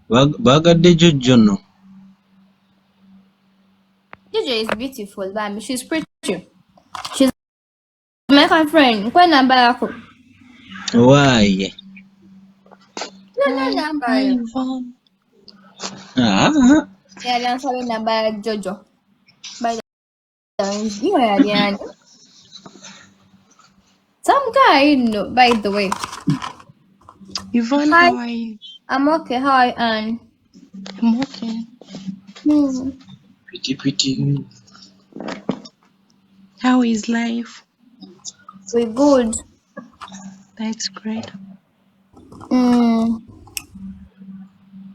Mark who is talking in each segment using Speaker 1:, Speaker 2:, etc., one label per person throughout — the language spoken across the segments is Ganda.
Speaker 1: Bagadde Jojo no.
Speaker 2: Jojo is beautiful, but she's pretty. She's my friend. What number yako?
Speaker 1: Why?
Speaker 2: No number.
Speaker 3: Yvone.
Speaker 1: Ah.
Speaker 2: Yeah, I'm sorry number Jojo. By the way, you are the some guy, you know, by the way.
Speaker 3: Yvone,
Speaker 2: Hi.
Speaker 3: how are you?
Speaker 2: I'm okay. Hi, Anne.
Speaker 3: I'm okay.
Speaker 1: Pretty.
Speaker 3: How is life?
Speaker 2: We're good.
Speaker 3: That's great.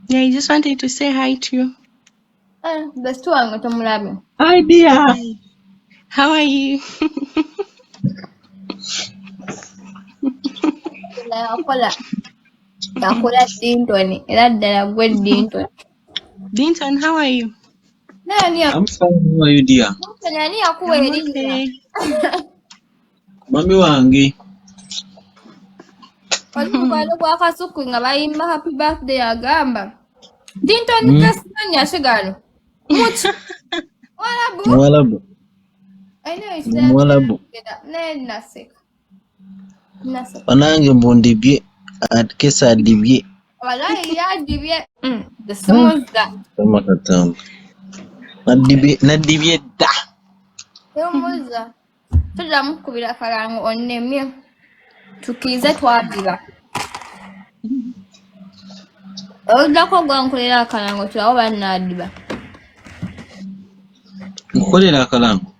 Speaker 2: Yeah,
Speaker 3: I just wanted to say hi to you.
Speaker 2: There's two I'm going to
Speaker 1: Hi dear.
Speaker 3: Hi. How are you? Dinton, how are you?
Speaker 1: I'm fine. How are you, dear?
Speaker 3: I'm okay.
Speaker 1: Mami wange.
Speaker 2: Happy birthday agamba. Dinton kasanya shigano. Much.
Speaker 1: Mwalabu.
Speaker 2: I know it's
Speaker 1: Mwalabu.
Speaker 2: Nasik.
Speaker 1: Panange mbondibye. Kesa adibye.
Speaker 2: Wallahi ya dibye. The someone's that.
Speaker 1: Kama katamba. Nadibye da.
Speaker 2: Yomuza. Tudamukubira kalango onnemye. Tukize twadiba. Odako gwankolera akalango tulawo bannadiba.
Speaker 1: Nkolera akalango.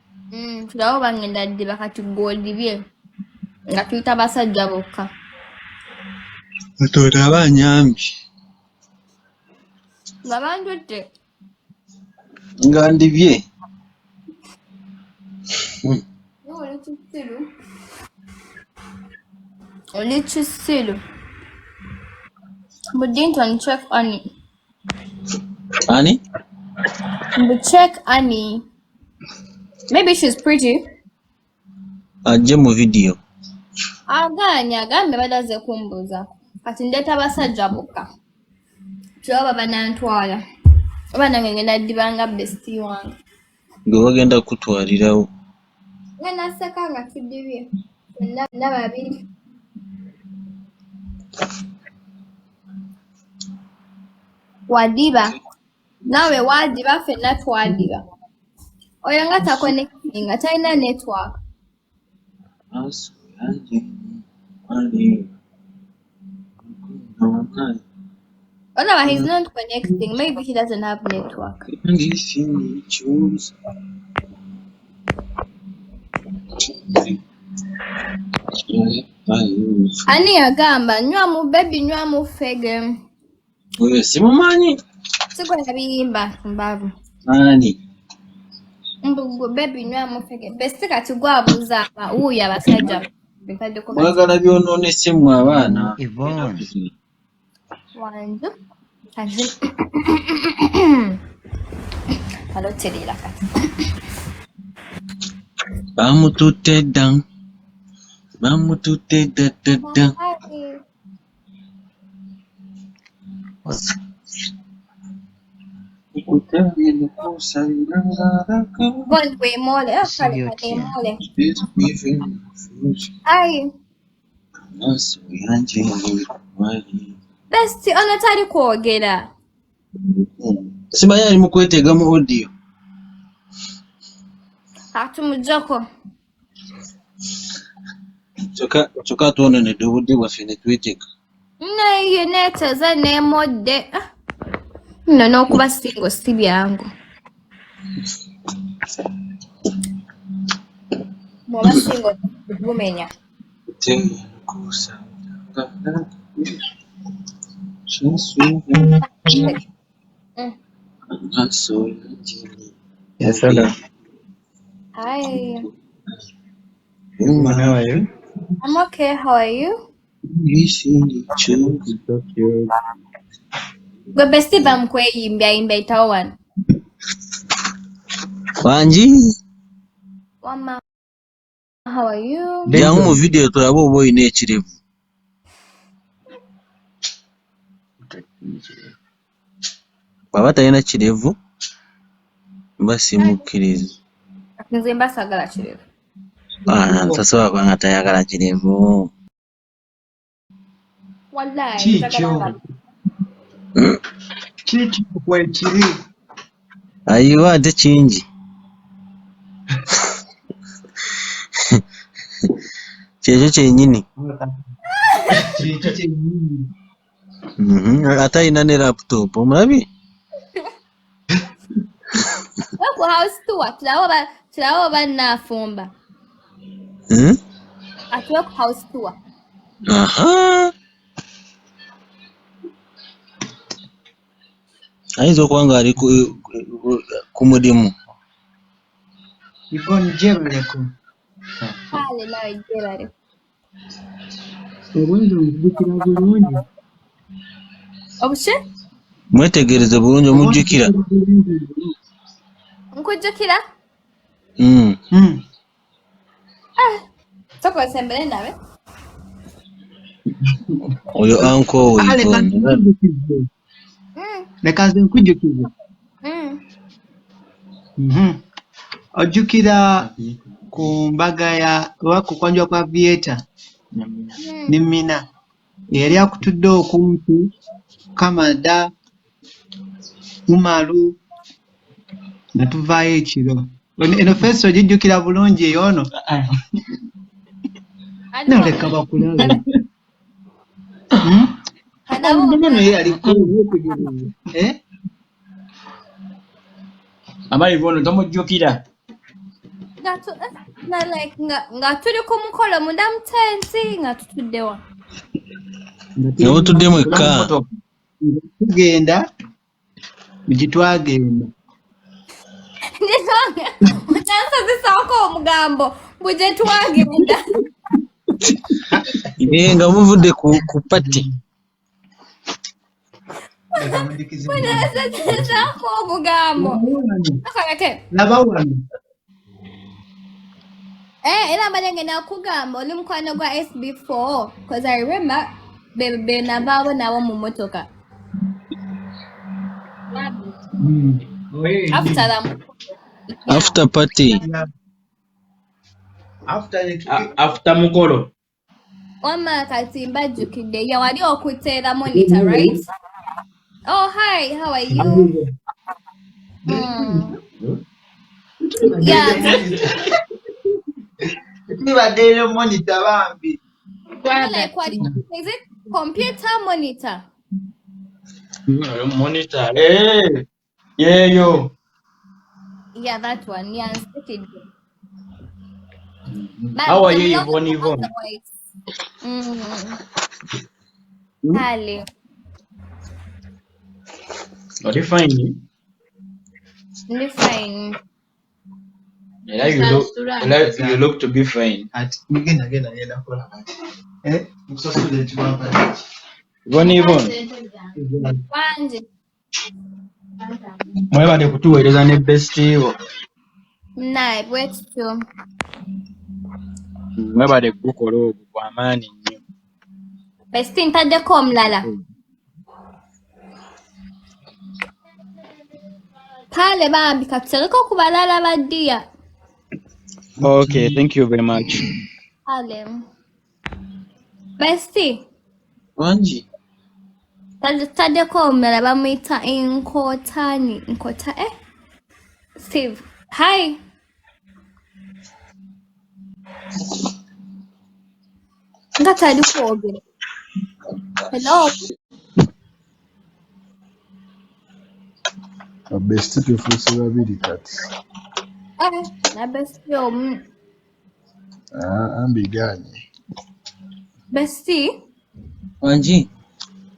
Speaker 2: Tulawo bangenda ddiba kati gw'odibye nga tuyita basajja bokka.
Speaker 1: Katonda abanyambi.
Speaker 2: Nga banjudde.
Speaker 1: Nga ndibye.
Speaker 2: Oli kisiru. But Dinton check Annie.
Speaker 1: Ani?
Speaker 2: But check Annie. Maybe she's pretty.
Speaker 1: Ajje mu video.
Speaker 2: Aganya agambe badaze kumbuza. Kati ndeta basajja bokka. Tulaba banantwala. Oba nange ngenda ddibanga bestie wange.
Speaker 1: Gwe bagenda kutwalirawo.
Speaker 2: Nga naseka nga tudibye. Fenna babiri. Wadiba. Nawe wadiba fenna twadiba. Oyo nga takonecting nga talina network. Oh no, he's not connecting. Maybe he doesn't have network. Ani agamba nywa mu baby nywa mu fege.
Speaker 1: Oyo simumanyi.
Speaker 2: Siko nabiyimba mbavu.
Speaker 1: Ani?
Speaker 2: Mbugo baby nywa mu fege. Besti kati gwabuza aba uya basajja.
Speaker 1: Mwagala byonoonese mmwe abaana.
Speaker 4: Yvone.
Speaker 2: Wanju. Hello, Terila.
Speaker 1: Bamututte dda. Bamututte dda.
Speaker 2: Bon, we mole. Mole. Ai. Besti ono tali kwogera.
Speaker 1: Simanyi ali mu kwetega mu audio.
Speaker 2: Atumujjako.
Speaker 1: Kyokka twononedde obudde bwaffe ne twetega.
Speaker 2: Naye neeteza n'emodde. Nno n'okuba singo si byangu. Bw'oba singo bumenya.
Speaker 4: Yes, hello.
Speaker 2: Hi.
Speaker 4: How are you?
Speaker 2: I'm okay. How are you?
Speaker 4: So cute.
Speaker 2: Gwe besti bamukweyimbya itawo wano.
Speaker 1: Wangi?
Speaker 2: Wama. How are you?
Speaker 1: Jangu mu video tulabe oba olina ekirevu. bw'aba talina kirevu mba simukkiriza.
Speaker 2: Nze mba saagala kirevu.
Speaker 1: Ntasobola kuba nga tayagala kirevu.
Speaker 2: Wallahi nzagala
Speaker 4: Kiki kwekiri.
Speaker 1: Ayiwa ate kingi. Kyekyo kyennyini.
Speaker 4: Kiki kyennyini.
Speaker 1: Ate alina ne laptop omulabye?
Speaker 2: ku house tour tulawo oba naafumba. Atuwe ku house tour.
Speaker 1: Aha. Ayinza okuba ng'ali ku mulimu.
Speaker 4: Yvone gyebaleko.
Speaker 2: Kale nawe gyebale.
Speaker 4: Obwenzi omujjukira bulungi.
Speaker 2: Obuki?
Speaker 1: Mwetegereze bulungi omujjukira.
Speaker 2: Nkujjukira? Sokozesa embere nawe.
Speaker 1: Oyo anko we Yvone.
Speaker 4: Leka nze nkujjukize. Ojjukira ku mbaga ya ku kwanjwa kwa Vieta ne Mina yali akutudde okumpi Kamada Umaru nga tuvaayo ekiro. Eno feesi ogijjukira bulungi ey'ono. Naleka bakulabe. Neno ye aliko
Speaker 5: Ama Yvone tomujjukira.
Speaker 2: nga tuli ku mukolo munda mu tenti nga tutuddewa.
Speaker 1: Nga mutudde mwekka.
Speaker 4: Tugenda gitwagenda.
Speaker 2: Otansozesako omugambo bwe gye twagenda.
Speaker 1: Nga muvudde ku pati.
Speaker 2: Otansozesako omugambo.
Speaker 4: Laba wano.
Speaker 2: Era mbadde nakugamba oli mukwano gwa SB4 because I remember be navaawo nabo mu motoka.
Speaker 1: After party.
Speaker 5: After mukolo.
Speaker 2: Wama kati mbajjukidde ye wali okuteera monitor, right? Oh, hi, how are you? Yeah.
Speaker 4: Nibadde monitor bambi.
Speaker 2: Like what is it? Computer monitor.
Speaker 5: Monitor. Yeah, yo.
Speaker 2: Yeah, that one. Yeah, I'm
Speaker 5: How are you, Yvone?
Speaker 2: Hello.
Speaker 5: Are you fine?
Speaker 2: I'm fine.
Speaker 5: Yeah, you look to be fine. Yvone.
Speaker 2: Wanje.
Speaker 5: Mwebale kutuweereza ne bestie wo.
Speaker 2: Naye bwekityo.
Speaker 5: Mwebale kukola ogwo kwa maani nnyo.
Speaker 2: Bestie ntaddeko omulala. Kale bambi katutereko ku balala baddiya.
Speaker 5: Okay, thank you very much.
Speaker 2: Kale. Bestie.
Speaker 1: Wangi.
Speaker 2: Taddeko omulala bamuyita Nkotani. Nkota Steve. Hi. Nga tali kwogera. Hello.
Speaker 6: Bestie tufuuse babiri kati.
Speaker 2: Na bestie omu.
Speaker 6: Ambiganye.
Speaker 2: Bestie.
Speaker 1: Wangi.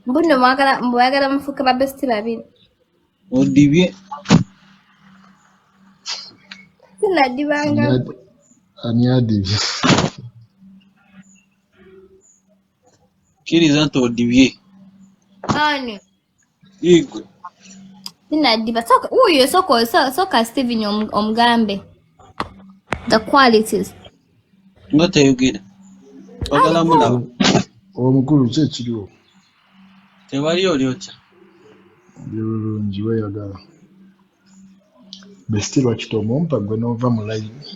Speaker 2: Mbuno mwagala mufuuke ba bestie babiri.
Speaker 1: Odibye.
Speaker 2: Sinadibanga.
Speaker 6: Ani adibye.
Speaker 1: Kkiriza nti odibye.
Speaker 2: Ani.
Speaker 1: Igwe.
Speaker 2: Sinadiba. Uyo soka Steven omugambe. The qualities.
Speaker 1: Nga tayogera. Ogala mulaba.
Speaker 6: Omukulu ki ekiriwo?
Speaker 1: Tewali oli otya.
Speaker 6: Ndi bulungi. njiweyagala. Besti lwaki omumpa gwe n'ova mu layini.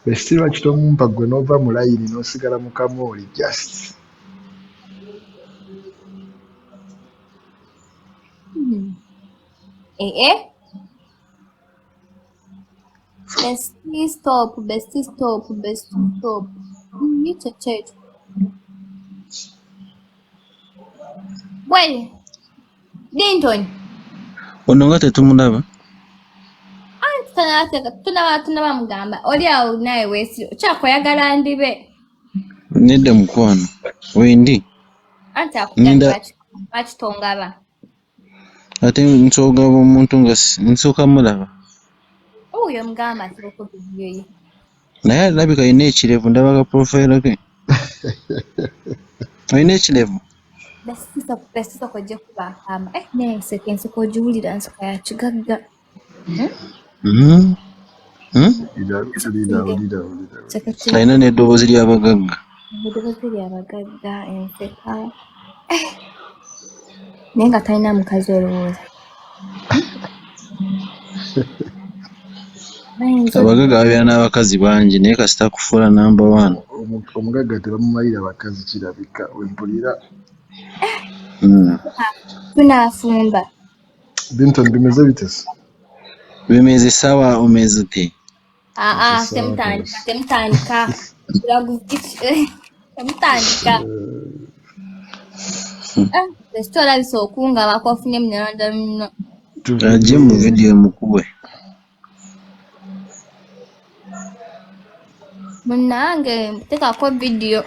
Speaker 6: Besti lwaki omumpa gwe n'ova mu layini n'osigala mu kamooli just.
Speaker 2: Bestie stop. Check. Well, Dinton.
Speaker 1: Ono nga tetumulaba.
Speaker 2: Tunaba mugamba. Oli awo naye weesi. Kyakoyagala ndibe.
Speaker 1: Nedda mukwano. Wendi.
Speaker 2: Anti akugamba bakitongaba.
Speaker 1: Ate nsogaba omuntu nga nsooka mulaba.
Speaker 2: Oyo mugamba kiroko biyo.
Speaker 1: Naye alabika alina ekirevu ndabaga profile ke. Alina ekirevu.
Speaker 2: Besisa kojja kubakamba. Naye sekensi kojiwulira nsoko ya kigagga.
Speaker 6: Ulida.
Speaker 1: Alina n'eddoboozi ly'abagagga.
Speaker 2: Enseka. Naye nga talina mukazi olowooza.
Speaker 1: Abagagga babeera n'abakazi bangi naye kasita kufuula namba 1.
Speaker 6: Omugagga tebamumalira bakazi kirabika wempulira.
Speaker 2: Tunaafumba.
Speaker 6: Binton bimeze bitese.
Speaker 1: Bimeze sawa omeze te.
Speaker 2: Temutandika. Temutandika. Besitola bisookunga abakofunye munyalanda muno.
Speaker 1: Ajje mu video mukube.
Speaker 2: Munange tekako video.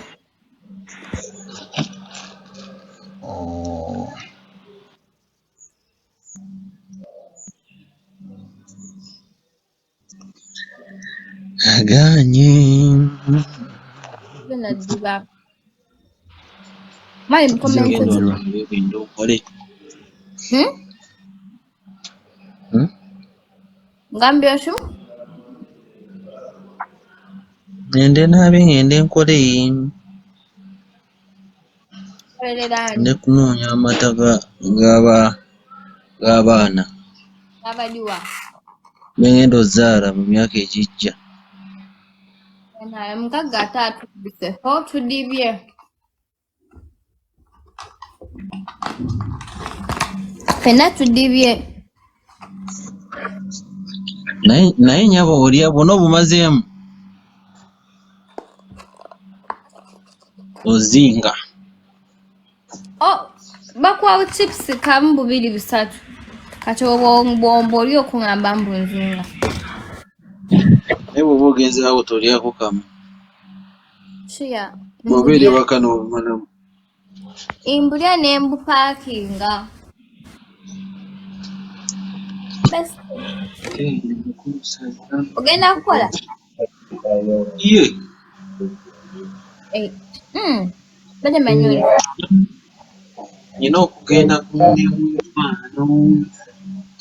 Speaker 1: Aganye.
Speaker 2: Benadiba. Mai mkomento. Ngambye shu?
Speaker 1: Ngende nabe ngende nkole. Ne kunoonya amata g'abaana.
Speaker 2: Abaliwa.
Speaker 1: Ngenda ozaala mu myaka egijja.
Speaker 2: Mugagga ataatudde. Otudibye. Fena tudibye.
Speaker 1: Naye nyabo olya bwona obumazeemu. Ozinga.
Speaker 2: Bakwawo chips kamu 2-3. Kati obwombo oli okungamba mbunzinga.
Speaker 1: Naye bw'oba ogenze awo tolyako kamu.
Speaker 2: Shia.
Speaker 1: Bw'obeera ewaka n'obumalamu.
Speaker 2: Imbulya nembu parkinga. Ogenda kukola?
Speaker 1: Ye.
Speaker 2: Bade manyoli.
Speaker 1: Nina okugenda kumufano.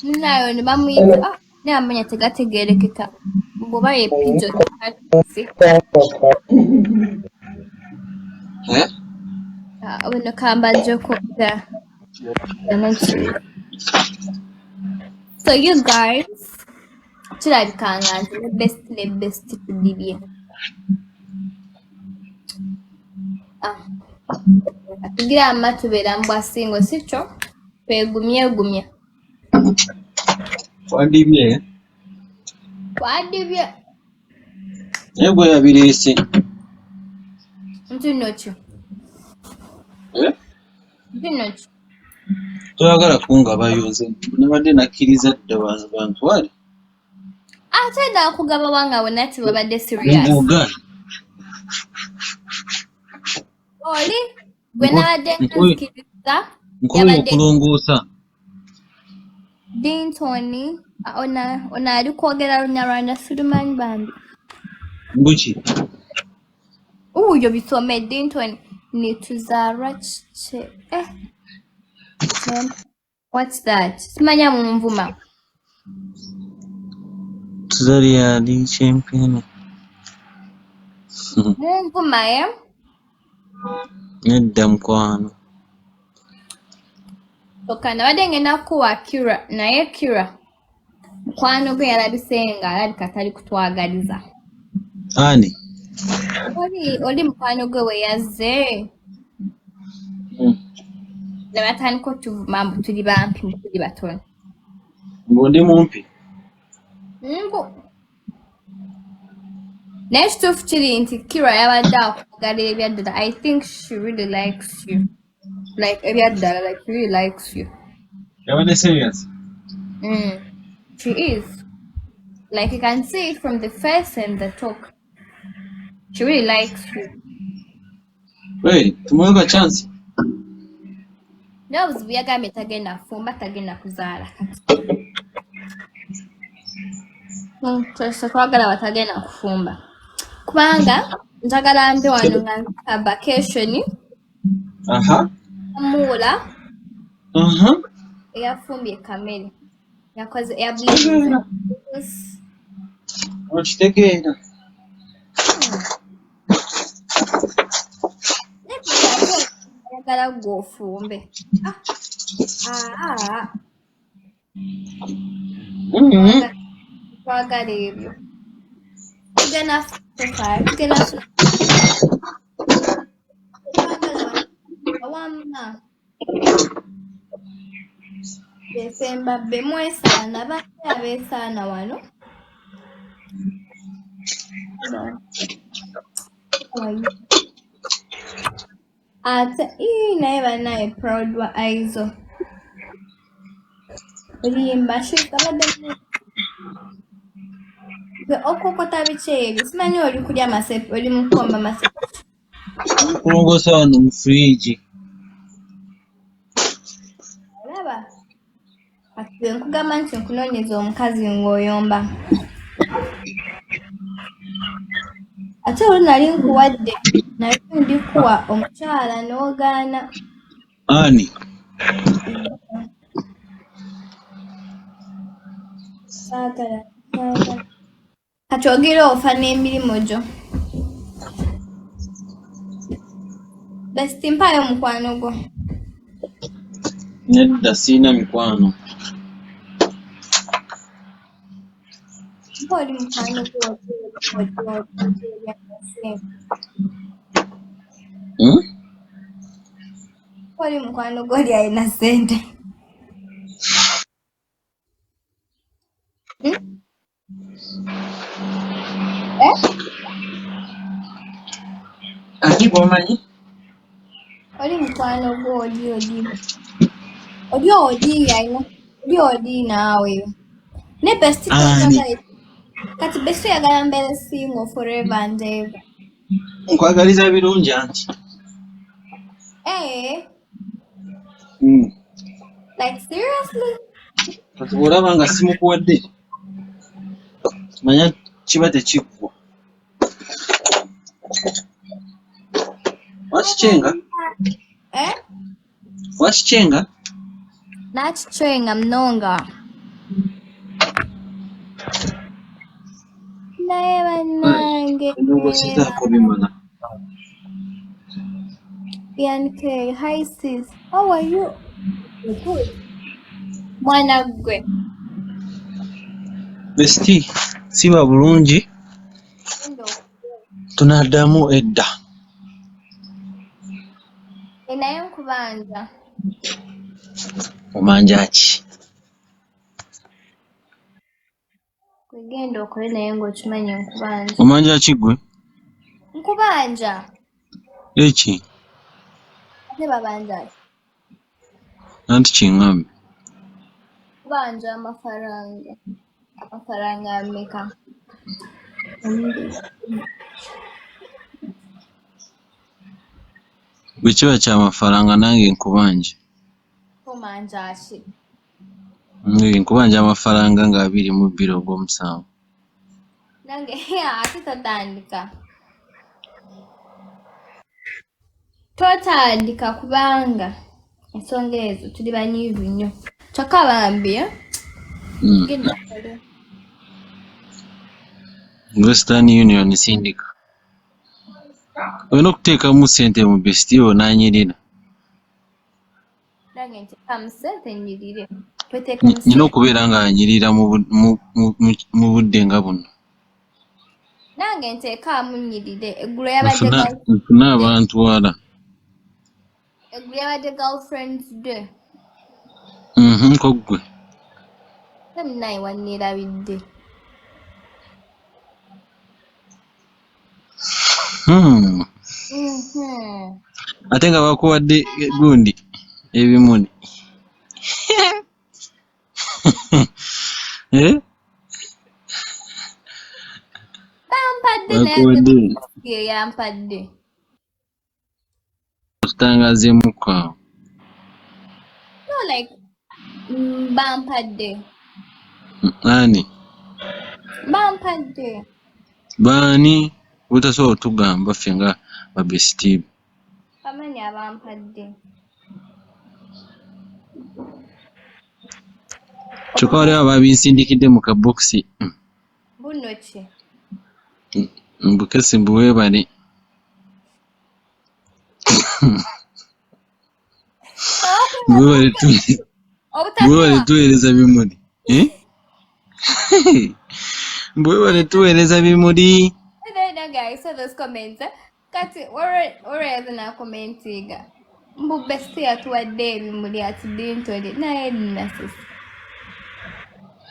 Speaker 2: Nayo ne bamuyita. Ne amanya tegategerekeka. Mboba ye pijo. When kamba joko there. So you guys, kirabikanga nti ne best kudibye. Atugira amatu beera mbwa singo sicho kwegumye.
Speaker 1: Wadibye. Naye gwe yabiriisi.
Speaker 2: Ntinocho. Ntinocho.
Speaker 1: Toyagala kungaba nze nabadde nakkiriza dda bantwale.
Speaker 2: Ate da kugaba wanga wonati babadde serious. Oli gwe nabadde nkiriza
Speaker 1: nkoye okulongoosa.
Speaker 2: Dintoni ona ali kwogera Lunyarwanda Suleiman Bambi.
Speaker 1: Mbuki.
Speaker 2: Uyo bisome Dintoni ni tuzara che. What's that? Simanya mumvuma.
Speaker 1: Tuzari ali champion.
Speaker 2: Mumvuma
Speaker 1: Nedda mukwano.
Speaker 2: kyokka nabadde ngenda kuwa Kira naye Kira mukwano gwe yalabise nga alabika tali kutwagaliza.
Speaker 1: Ani?
Speaker 2: Oli mukwano gwe we yazze ne batandika otuvuma mbu tuli bampi mbu tuli batono.
Speaker 1: Ngondi mumpi.
Speaker 2: Naye ekituufu kiri nti Kira yabadde akwagalira ebyaddala. I think she really likes you. Like ebyaddala, like she really likes you.
Speaker 1: Yabadde serious?
Speaker 2: She is. Like you can see it from the face and the talk. She really likes you.
Speaker 1: Wait, tumuweka chance.
Speaker 2: Naye obuzibu yagambye tagenda kufumba, tagenda kuzaala. Twese twagala batagenda kufumba. Kubanga njagala mbe wano nga nka vacation. Muula. Eyafumbye kamere. Yakoze yablize.
Speaker 1: Okitegeera.
Speaker 2: Yagala gw'ofumbe. Twagala ebyo. Tugenda wamma. Besemba bemwesaana bate abeesaana wano. Ate naye bannaye proud wa aizo. Olimba shikabadde okukota biki ebyo simanyi oli kulya masepe oli mukomba masepe
Speaker 1: Kulongosa wano mu fridge.
Speaker 2: olaba ati nkugamba nti nkunoonyeza omukazi ng'oyomba ate oli nali nkuwadde naye ndikuwa omukyala n'ogaana.
Speaker 1: Ani?
Speaker 2: Saagala kati ogira ofa n'emirimu gyo. Besti mpaayo mukwano gwo.
Speaker 1: Nedda siina mikwano.
Speaker 2: Mpa oli mukwano gwo oli mukwano gwo oli alina ssente.
Speaker 1: Ati bw'omanyi?
Speaker 2: Oli mukwano gwo oli alina oli oli naawe. Ne besti kati besti yagala mbeere single forever and ever.
Speaker 1: Nkwagaliza birungi anti.
Speaker 2: Like seriously?
Speaker 1: Kati bw'olaba nga simukuwadde manya kiba tekiggwa. Wakicyenga? Wakicyenga?
Speaker 2: Nakicwenga mnonga. Naye bannange.
Speaker 1: Nubwo sitaako bimala.
Speaker 2: Bianca, hi sis. How are you? Good. Mwana gwe.
Speaker 1: Besti siba bulungi. Tunaddamu edda.
Speaker 2: Naye nkubanja.
Speaker 1: Omanja ki?
Speaker 2: Kwegenda okole naye ng'okimanyi nkubanja.
Speaker 1: Omanja ki gwe?
Speaker 2: Nkubanja.
Speaker 1: Eki?
Speaker 2: Ate babanja.
Speaker 1: Anti kingambe.
Speaker 2: Nkubanja amafaranga. Amafaranga ameka.
Speaker 1: Bwe kiba ky'amafaranga nange nkubanja.
Speaker 2: Kumanja ki?
Speaker 1: Nkubanja amafaranga nga 22
Speaker 2: Nange ate totandika. Totandika kubanga ensonga ezo tuli banyiivu nnyo. Kyokka bambi genda kole.
Speaker 1: Western Union sindika. Olina okuteekamu ssente mu besti onaanyirira.
Speaker 2: Nange nti kamusente nyirire.
Speaker 1: Nina okubeera nga anyirira mu budde nga buno.
Speaker 2: Nange nteekaamu nnyirire. Eggulo yabadde
Speaker 1: nfune abantwala.
Speaker 2: Eggulo yabadde girlfriend's day.
Speaker 1: Koggwe.
Speaker 2: Naye wanneerabidde.
Speaker 1: Ate nga bakuwadde gundi ebimuli.
Speaker 2: Bampadde naye yampadde.
Speaker 1: Otutangazeemuko awo.
Speaker 2: No, like, bampadde.
Speaker 1: Ani?
Speaker 2: Bampadde.
Speaker 1: Baani? Butasobola otugamba ffe nga babesitiibu.
Speaker 2: Bamanyi abampadde.
Speaker 1: Kyokka waliwo ababinsindikidde mu kabokisi.
Speaker 2: Buno ki?
Speaker 1: Mbukesi mbuweebale. Mbwebale tuweereza bimuli. Mbwebale tuweereza bimuli.
Speaker 2: Guys, so those comments. Kati oreza na commentiga. Mbu besti yatuwadde ebimuli atudintoli naye nnasis.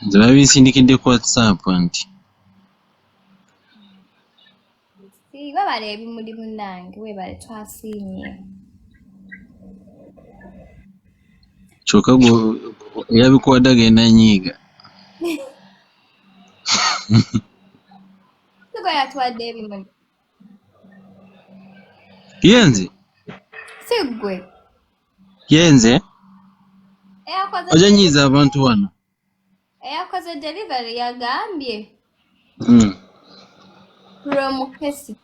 Speaker 1: Nze babinsindikidde ku WhatsApp nti.
Speaker 2: Webale ebimuli munnange, webale twasiimye.
Speaker 1: Kyokka yabikuwadde agenda nyiiga.
Speaker 2: Sigo yatuwadde ebimuli.
Speaker 1: Yenze?
Speaker 2: Sigwe.
Speaker 1: Yenze? Ojja nyiiza abantu wano.
Speaker 2: Eyakoze delivery yagambye. Mukesi.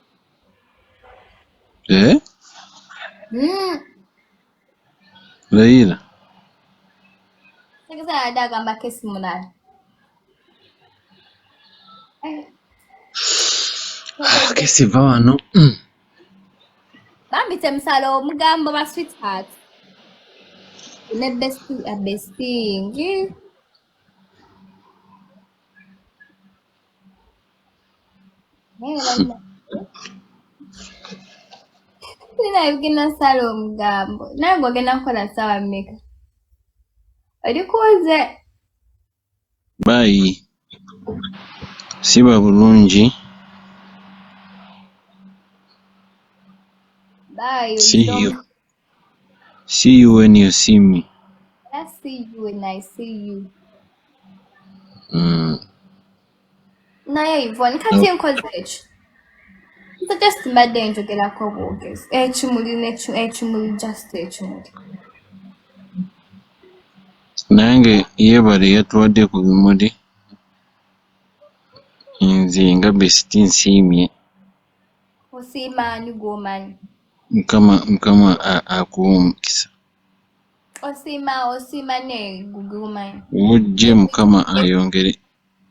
Speaker 1: Layira.
Speaker 2: Segeza adagamba kesi mulala.
Speaker 1: Kesi va wano.
Speaker 2: Bambite msalo omugambo ba sweetheart. Ne besting. Nina yugina salo omugambo. Nange ogenda kukola ssaawa mmeka? Olikuuze.
Speaker 1: Bye. Siba bulungi.
Speaker 2: Bye.
Speaker 1: See you when you see me.
Speaker 2: I see you when I see you. Naye Yvone, kati nkoze ekyo. Just mbadde njogerako bwogezi. Ekimuli just ekimuli.
Speaker 1: Nange yeebale yatuwadde ku bimuli. Nze nga besiti nsiimye.
Speaker 2: Osiima ani gw'omanyi?
Speaker 1: Mukama akuwa omukisa.
Speaker 2: Osiima ne gw'omanyi.
Speaker 1: Wujje Mukama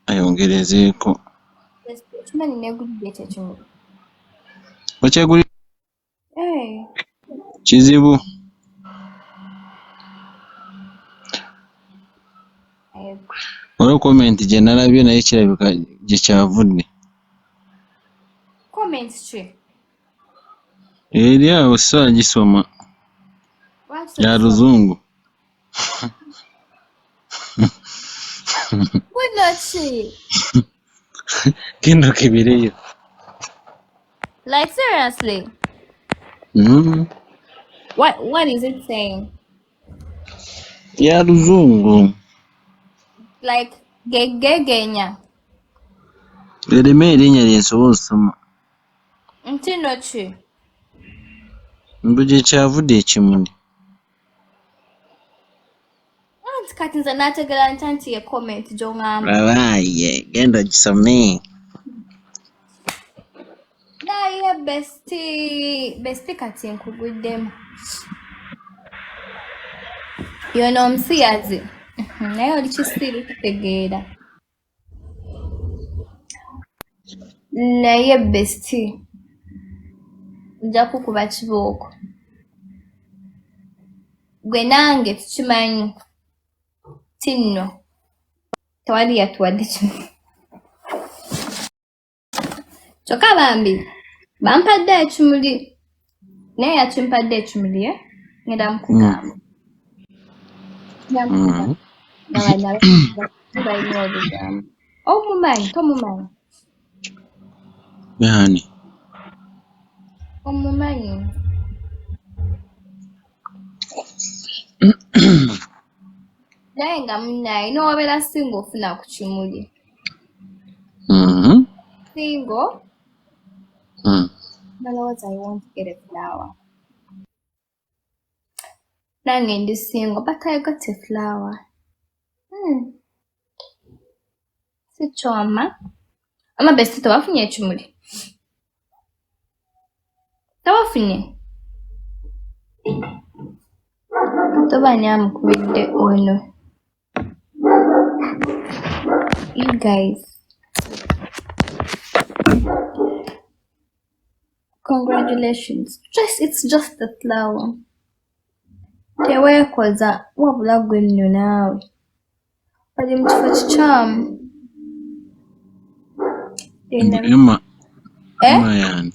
Speaker 1: ayongerezeeko.
Speaker 2: Kimanyi neegulidde ekyo ekimuli.
Speaker 1: Okyegulira? Kizibu. Olwo komenti gye nalabye naye kirabika gye kyavudde.
Speaker 2: Komenti ki?
Speaker 1: Eri awo saagisoma. Ya Luzungu.
Speaker 2: Buno ki?
Speaker 1: Genda okebereyo.
Speaker 2: Like seriously? What is it saying?
Speaker 1: Ya Luzungu.
Speaker 2: Like gegegenya.
Speaker 1: Ereme erinnya lyensobola osoma.
Speaker 2: Ntino ki?
Speaker 1: Mbu gye kyavudde ekimuli.
Speaker 2: Anti kati nze naategera nti ye comment gy'oŋŋamba.
Speaker 1: Babaaye genda gisome.
Speaker 2: Naye besti kati nkuguddemu. Yono omusiyazi. Naye oli kisiru tutegeera. Naye besti. Nja kukuba kibooko. gwe nange tukimanyi tinno tewali yatuwadde kimu kyokka bambi bampadde ekimuli naye yakimpadde ekimuli ngenda mukugamba balina obugambo omumanyi tomumanyi
Speaker 1: Yani
Speaker 2: omumanyi naye nga munnaye n'owabeera singa ofuna ku kimuli single nalowooza I want to get a flower nange ndi single but I got a flower si kyoma amabesi tebafunye ekimuli tebafunye tobani amukubidde ono you guys congratulations it's just a flower teweekoza wabula gwe nno naawe oli mu kifo kikyamu
Speaker 1: Emma yani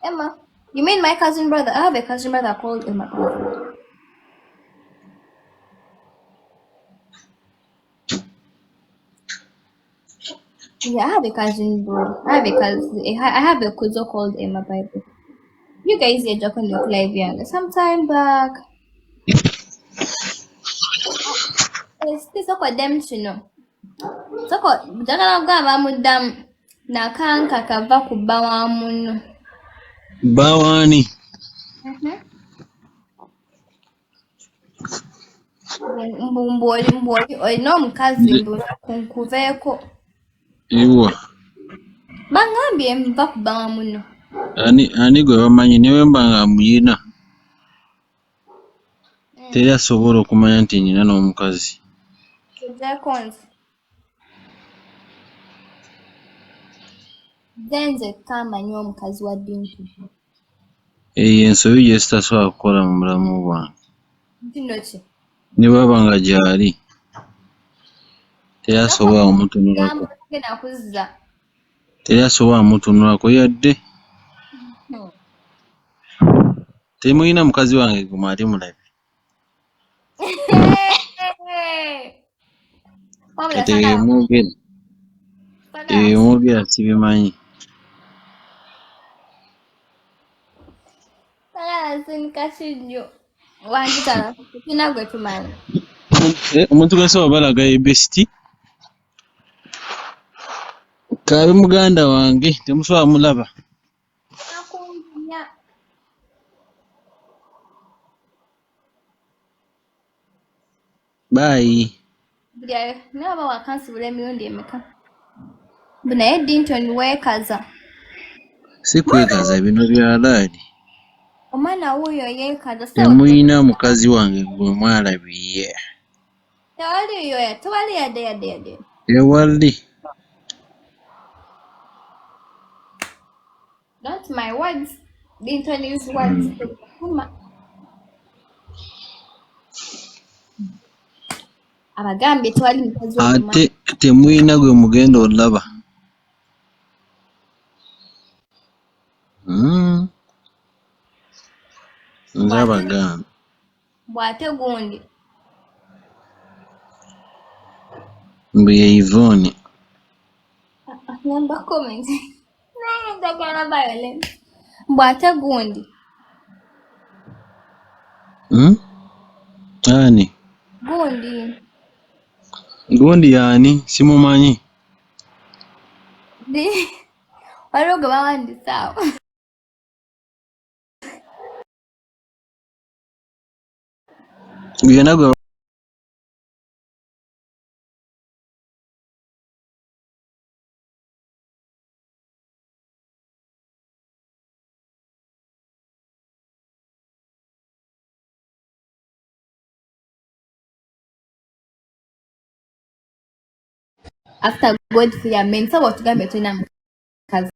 Speaker 1: Emma
Speaker 2: you mean my cousin brother? I have a cousin brother called Emma. Yeah, I have a cousin bro. I have a cousin called Emma Bible. You guys are joking your live young sometime back. It's so them to know. So jagala kugamba muddamu Nakankaka va ku bba wa munno.
Speaker 1: Bawani
Speaker 2: Mboli olina omukazi kunkuveeko
Speaker 1: iwa
Speaker 2: bangambye nva ku bba wa munno.
Speaker 1: ani gwe bamanyi newe mbanga muyina teri asobola okumanya nti nyina n'omukazi
Speaker 2: Nze kamanyi omukazi wa Dintu.
Speaker 1: Eyo ensobi gye sitasobola kukola mu bulamu bwange
Speaker 2: Ntino ki?
Speaker 1: ne baba nga gyali teri asobola omutunulako teri asobola omutunulako yadde temuyina mukazi wange guma ate mulabe kati mwogera sibimanyi omuntu gwesobola balaga ebesti kabe muganda wange temusobola mulaba bye
Speaker 2: naba wakansibula emirundi emeka naye Dinton weekaza
Speaker 1: si kwekaza bino byalaadi
Speaker 2: omwana wuuyo yeekaza
Speaker 1: temuyina mukazi wange gwe mwalabiye
Speaker 2: tewali yadde
Speaker 1: ewali
Speaker 2: not my words Dinton use words abagambye tewali mukazi
Speaker 1: ate temuyina gwe mugenda olaba nze abagamba
Speaker 2: bw'ate gundi
Speaker 1: mbu ye Yvone
Speaker 2: number comment ndagala violence bw'ate gundi
Speaker 1: ani gundi yani simumanyi
Speaker 2: waliwo gwe bawandise awo
Speaker 1: byonna gwe
Speaker 2: after God for your men so what tugambe tulina mukazi